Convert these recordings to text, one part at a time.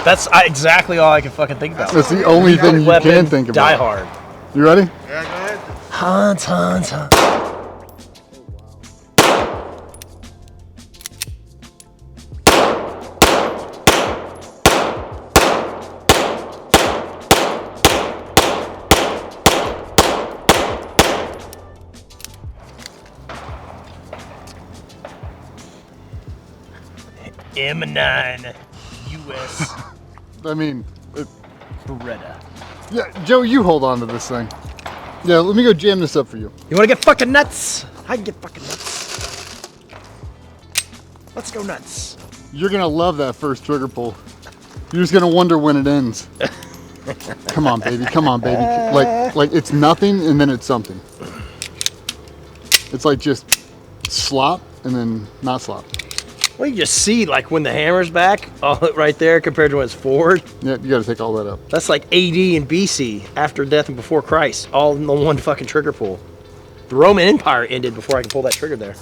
That's exactly all I can fucking think about. That's the only thing you can think about. Die Hard. You ready? Yeah, go ahead. Hunt, hunt, hunt. M9 US I mean, Beretta. yeah, Joe, you hold on to this thing. Yeah, let me go jam this up for you. You wanna get fucking nuts? I can get fucking nuts. Let's go nuts. You're gonna love that first trigger pull. You're just gonna wonder when it ends. Come on, baby. Come on, baby. Like it's nothing and then it's something. It's like just slop and then not slop. Well, you just see like when the hammer's back, all right there compared to when it's forward. Yeah, you got to take all that up. That's like AD and BC, after death and before Christ, all in the one fucking trigger pull. The Roman Empire ended before I could pull that trigger there.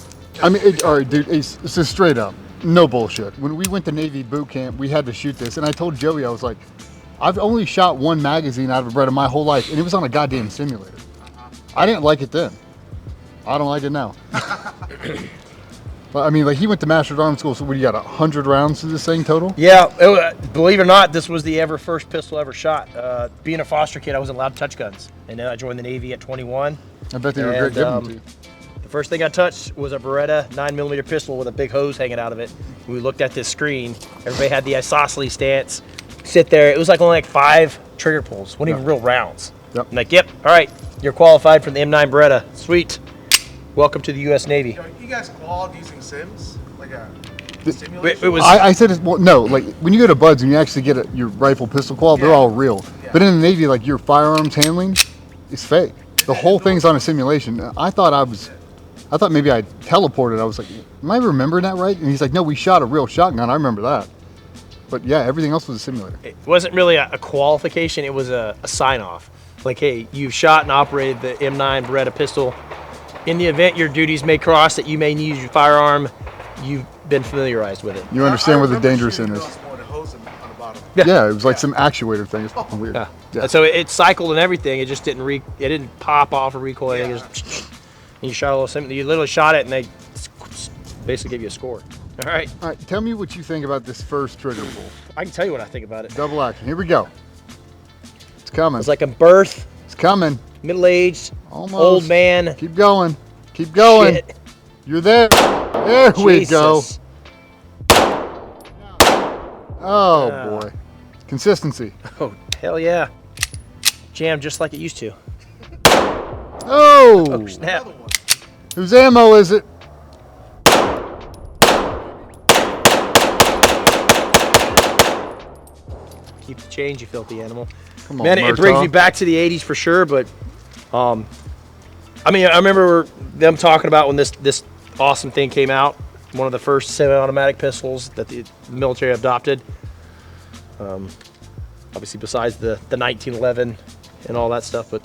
I mean, all right, dude. It's just straight up, no bullshit. When we went to Navy boot camp, we had to shoot this, and I told Joey, I was like, I've only shot one magazine out of a Beretta my whole life, and it was on a goddamn simulator. I didn't like it then. I don't like it now. But I mean, like he went to Master Arms School, so what, you got 100 rounds to this thing total? Yeah, believe it or not, this was the first pistol ever shot. Being a foster kid, I wasn't allowed to touch guns, and then I joined the Navy at 21. I bet they were great giving them to you. The first thing I touched was a Beretta 9mm pistol with a big hose hanging out of it. We looked at this screen. Everybody had the isosceles stance. Sit there. It was like only like 5 trigger pulls, wasn't even real rounds. Yep. I'm like, yep, all right, you're qualified for the M9 Beretta. Sweet. Welcome to the U.S. Navy. You guys qualified using sims? Like a It was. I said, well, no, like when you go to Buds and you actually get your rifle pistol qual, they're all real. Yeah. But in the Navy, like your firearms handling is fake. The whole thing's on a simulation. I thought maybe I teleported. I was like, am I remembering that right? And he's like, no, we shot a real shotgun. I remember that. But yeah, everything else was a simulator. It wasn't really a qualification. It was a sign-off. Like, hey, you've shot and operated the M9 Beretta pistol. In the event your duties may cross that you may need your firearm, you've been familiarized with it. You understand what the dangerous in is. Yeah, it was like some actuator thing. It's fucking weird. Yeah. So it cycled and everything. It just didn't pop off or recoil. Yeah. And you shot a little simple. You literally shot it and they basically gave you a score. All right. All right. Tell me what you think about this first trigger pull. I can tell you what I think about it. Double action. Here we go. It's coming. It's like a birth. It's coming. Middle-aged. Almost. Old man. Keep going. Keep going. Shit. You're there. There we go. Oh boy. Consistency. Oh, hell yeah. Jam just like it used to. Oh. Oh, snap. Whose ammo is it? Keep the change, you filthy animal. Come on, man, it brings me back to the 80s for sure, but I mean, I remember them talking about when this awesome thing came out, one of the first semi-automatic pistols that the military adopted. Obviously, besides the 1911 and all that stuff, but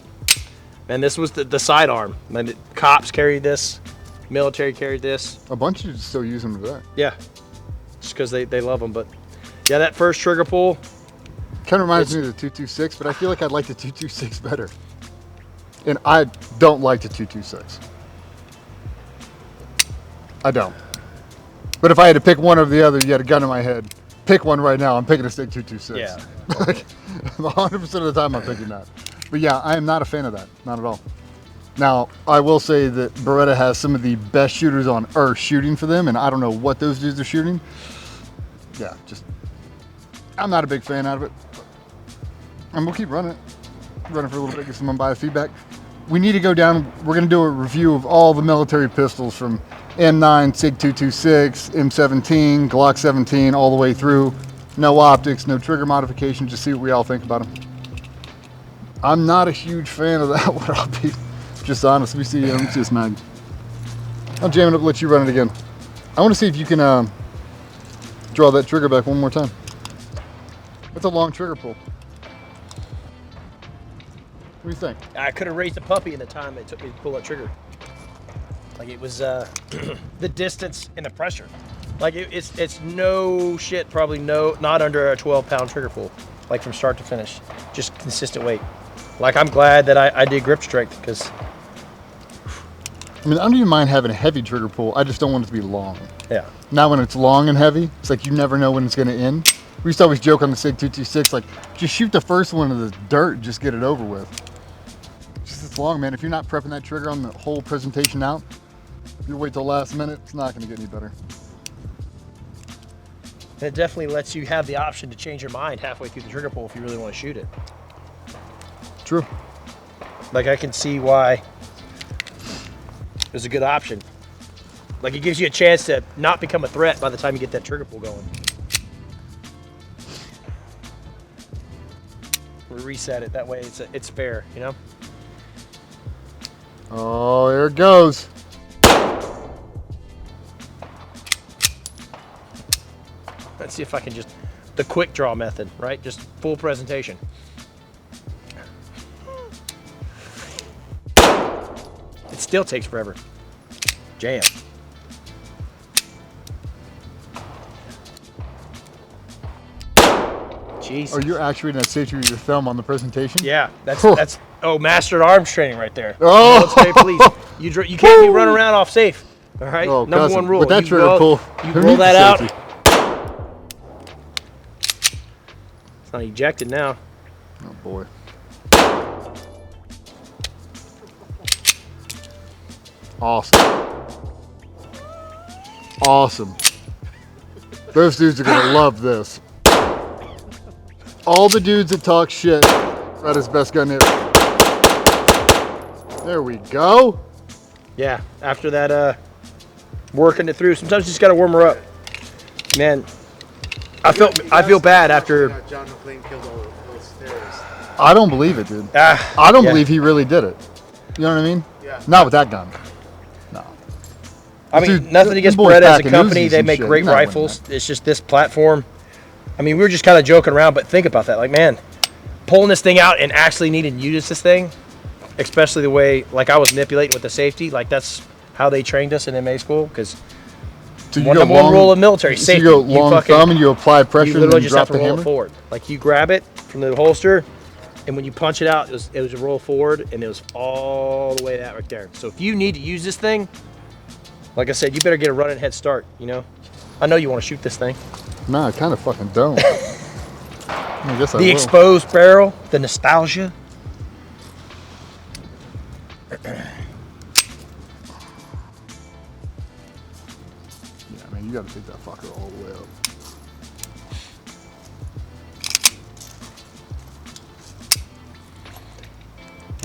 man, this was the sidearm. Man, cops carried this, military carried this. A bunch of you still use them today. Yeah, just because they love them. But yeah, that first trigger pull. Kind of reminds me of the 226, but I feel like I'd like the 226 better. And I don't like the 226. I don't. But if I had to pick one or the other, you had a gun in my head. Pick one right now. I'm picking a stick 226. Yeah. Like 100% of the time, I'm picking that. But yeah, I am not a fan of that. Not at all. Now, I will say that Beretta has some of the best shooters on earth shooting for them, and I don't know what those dudes are shooting. Yeah, just I'm not a big fan out of it. And we'll keep running it. Running for a little bit, get some unbiased feedback. We need to go down. We're going to do a review of all the military pistols from M9, SIG 226, M17, Glock 17, all the way through. No optics, no trigger modification. Just see what we all think about them. I'm not a huge fan of that one. I'll be just honest. Let me see. Let me see this mag. I'll jam it up and let you run it again. I want to see if you can draw that trigger back one more time. That's a long trigger pull. What do you think? I could have raised a puppy in the time it took me to pull that trigger. Like it was the distance and the pressure. Like it's no shit, probably not under a 12-pound trigger pull, like from start to finish, just consistent weight. Like I'm glad that I did grip strength because. I mean, I don't even mind having a heavy trigger pull. I just don't want it to be long. Yeah. Now when it's long and heavy, it's like you never know when it's going to end. We used to always joke on the SIG 226, like just shoot the first one in the dirt, just get it over with. Just it's long, man. If you're not prepping that trigger on the whole presentation out, you wait till last minute, it's not going to get any better. And it definitely lets you have the option to change your mind halfway through the trigger pull if you really want to shoot it. True. Like I can see why it's a good option. Like it gives you a chance to not become a threat by the time you get that trigger pull going. We reset it that way. It's fair, you know. Oh, there it goes. Let's see if I can just the quick draw method, right? Just full presentation. It still takes forever. Jam. Jeez. Oh, you're actuating that safety with your thumb on the presentation? Yeah, that's mastered arms training right there. Oh. Military police. You can't be running around off safe. All right. Oh, Number cousin, one rule. with that You trigger pull, You who roll needs that the out. safety? It's not ejected now. Oh boy. Awesome. Awesome. Those dudes are gonna love this. All the dudes that talk shit about his best gun ever. There we go. Yeah. After that, working it through. Sometimes you just gotta warm her up. Man, I feel bad after. John McClane killed all those terrorists. I don't believe it, dude. I don't believe he really did it. You know what I mean? Yeah. Not with that gun. No. I mean, Dude, nothing them against boys Beretta as a packing company. Uzis They and make shit. great You're not winning rifles. It's just this platform. I mean, we were just kind of joking around, but think about that. Like, man, pulling this thing out and actually needing to use this thing, especially the way, like, I was manipulating with the safety, like, that's how they trained us in MA school, because So one rule of military, so safety. you go long thumb and you apply pressure You and literally then just drop have to the roll hammer? it forward. Like, you grab it from the holster, and when you punch it out, it was a roll forward, and it was all the way that right there. So if you need to use this thing, like I said, you better get a running head start, you know? I know you want to shoot this thing. Nah, I kind of fucking don't. I guess I The will. exposed barrel, the nostalgia. Yeah, man, you gotta take that fucker all the way up.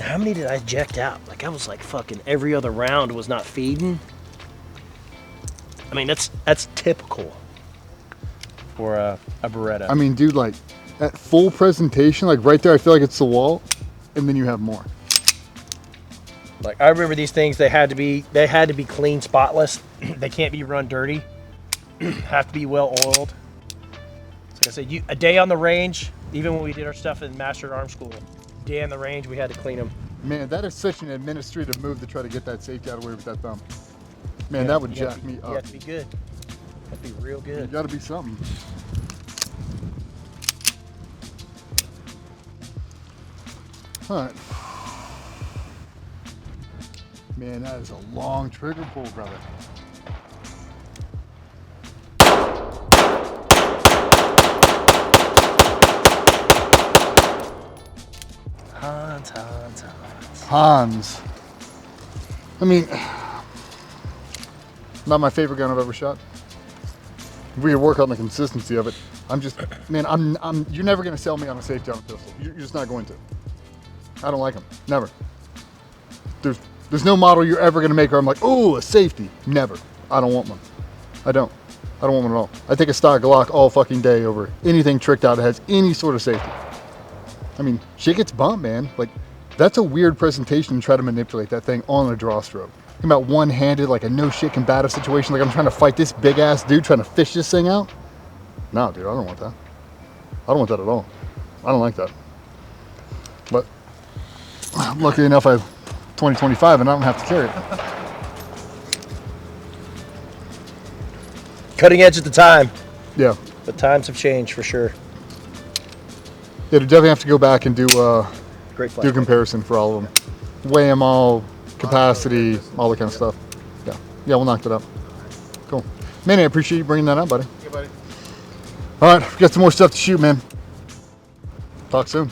How many did I eject out? Like I was like fucking every other round was not feeding. I mean, that's typical for a Beretta. I mean, dude, like at full presentation, like right there, I feel like it's the wall, and then you have more. Like I remember these things, they had to be clean, spotless. They can't be run dirty. Have to be well oiled. So like I said, a day on the range, even when we did our stuff in Master at Arms School, day on the range, we had to clean them. Man, that is such an administrative move to try to get that safety out of the way with that thumb. Man, Yeah, that would you gotta jack me You up. have to be good. Have to be real You good. gotta be something. All right. Man, that is a long trigger pull, brother. Hans. I mean, not my favorite gun I've ever shot. We could work on the consistency of it. I'm just, man, you're never gonna sell me on a safety on a pistol. You're just not going to. I don't like them, never. There's no model you're ever gonna make where I'm like, oh, a safety. Never. I don't want one. I don't want one at all. I take a stock Glock all fucking day over anything tricked out that has any sort of safety. I mean, shit gets bumped, man. Like, that's a weird presentation to try to manipulate that thing on a draw stroke. Think about one-handed, like a no shit combative situation, like I'm trying to fight this big ass dude trying to fish this thing out. No, dude, I don't want that. I don't want that at all. I don't like that. But luckily enough, I have 2025 and I don't have to carry it. cutting edge at the time, Yeah. but times have changed for sure. Yeah, you definitely have to go back and do Great do flash. a comparison for all of them. Weigh them all, capacity, all that kind of stuff. Yeah. Yeah, we'll knock that up. Cool. Manny, I appreciate you bringing that up, buddy. Yeah, buddy. All right, we got some more stuff to shoot, man. Talk soon.